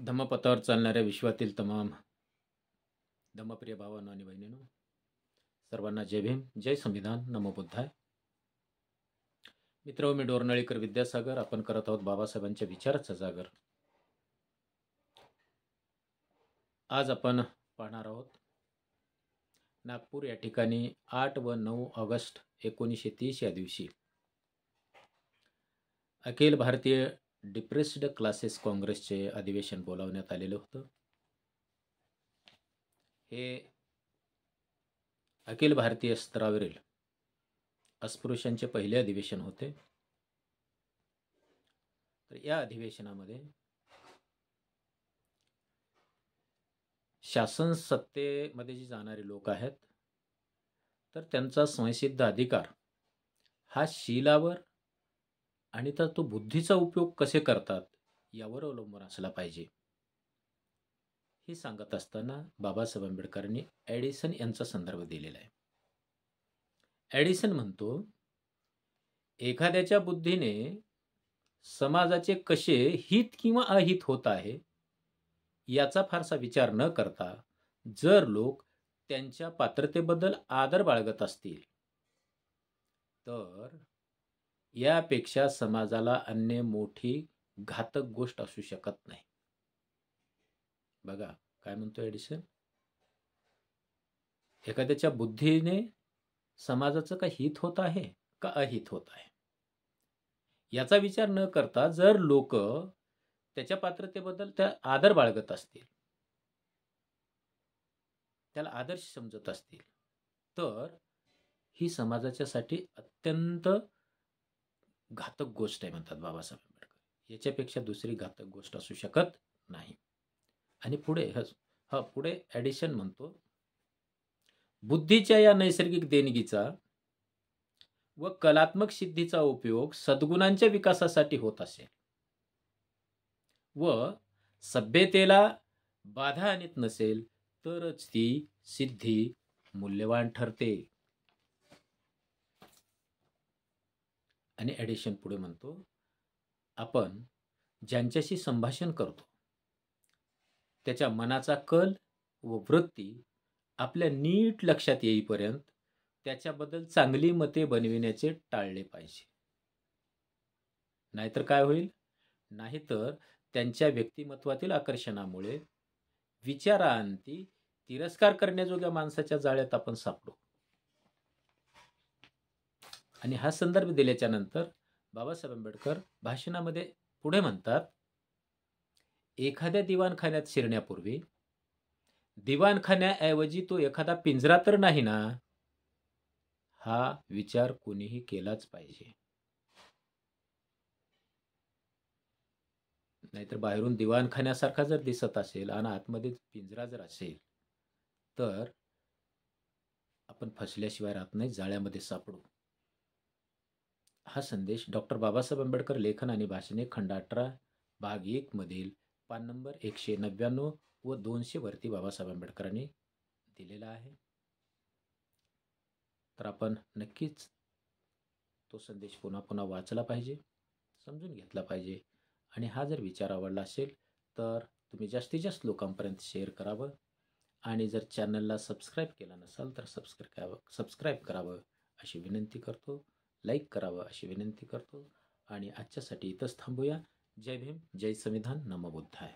धम्मपथावर चालणाऱ्या विश्वातील तमाम धम्मप्रिय भावांनो आणि बहिणींनो, सर्वांना जय भीम, जय संविधान, नमो बुद्धाय. मित्र, मी डोरनळीकर विद्यासागर. आपण करत आहोत बाबासाहेबांच्या विचाराचा जागर. आज आपण पाहणार आहोत नागपूर या ठिकाणी 8 व 9 ऑगस्ट 1930 या दिवशी अखिल भारतीय डिप्रेस्ड क्लासेस काँग्रेसचे अधिवेशन बोलावण्यात आलेलं होतं. हे अखिल भारतीय स्तरावरील अस्पृश्यांचे पहिले अधिवेशन होते. तर या अधिवेशनामध्ये शासन सत्तेमध्ये जे जाणारे लोक आहेत, तर त्यांचा स्वयंसिद्ध अधिकार हा शीलावर आणि तर तो बुद्धीचा उपयोग कसे करतात यावर अवलंबून असला पाहिजे, हे सांगत असताना बाबासाहेब आंबेडकरांनी ॲडिसन यांचा संदर्भ दिलेला आहे. ॲडिसन म्हणतो, एखाद्याच्या बुद्धीने समाजाचे कसे हित किंवा अहित होत आहे याचा फारसा विचार न करता जर लोक त्यांच्या पात्रतेबद्दल आदर बाळगत असतील तर यापेक्षा समाजाला अन्य मोठी घातक गोष्ट असू शकत नाही. बघा काय म्हणतो ॲडिसन, एखाद्याच्या बुद्धीने समाजाचं का हित होत आहे का अहित होत आहे याचा विचार न करता जर लोक त्याच्या पात्रतेबद्दल त्या आदर बाळगत असतील, त्याला आदर्श समजत असतील, तर ही समाजाच्यासाठी अत्यंत घातक गोष्ट आहे म्हणतात बाबासाहेब आंबेडकर. याच्यापेक्षा दुसरी घातक गोष्ट असू शकत नाही. आणि पुढे ॲडिशन म्हणतो, बुद्धीच्या या नैसर्गिक देणगीचा व कलात्मक सिद्धीचा उपयोग सद्गुणांच्या विकासासाठी होत असेल व सभ्यतेला बाधा आणत नसेल तरच ती सिद्धी मूल्यवान ठरते. आणि ॲडिशन पुढे म्हणतो, आपण ज्यांच्याशी संभाषण करतो त्याच्या मनाचा कल व वृत्ती आपल्या नीट लक्षात येईपर्यंत त्याच्याबद्दल चांगली मते बनविण्याचे टाळले पाहिजे. नाहीतर काय होईल, नाहीतर त्यांच्या व्यक्तिमत्वातील आकर्षणामुळे विचारांती तिरस्कार करण्याजोग्या माणसाच्या जाळ्यात आपण सापडू. आणि हा संदर्भ दिल्याच्या नंतर बाबासाहेब आंबेडकर भाषणामध्ये पुढे म्हणतात, एखाद्या दिवाणखान्यात शिरण्यापूर्वी दिवाणखान्याऐवजी तो एखादा पिंजरा तर नाही ना, हा विचार कोणीही केलाच पाहिजे. नाहीतर बाहेरून दिवाणखान्यासारखा जर दिसत असेल आणि आतमध्ये पिंजरा जर असेल तर आपण फसल्याशिवाय राहत नाही, जाळ्यामध्ये सापडू. हा संदेश डॉक्टर बाबासाहेब आंबेडकर लेखन आणि भाषणे खंड 18 भाग 1 मधील पान नंबर 199 व 200 वरती बाबासाहेब आंबेडकरांनी दिलेला आहे. तर आपण नक्कीच तो संदेश पुन्हा पुन्हा वाचला पाहिजे, समजून घेतला पाहिजे. आणि हा जर विचार आवडला असेल तर तुम्ही जास्तीत जास्त लोकांपर्यंत शेअर करावं. आणि जर चॅनलला सबस्क्राईब केला नसाल तर सबस्क्राईब करावं अशी विनंती करतो. लाईक करावं अशी विनंती करतो. आणि आजच्यासाठी इथंच थांबूया. जय भीम, जय संविधान, नमो बुद्धाय.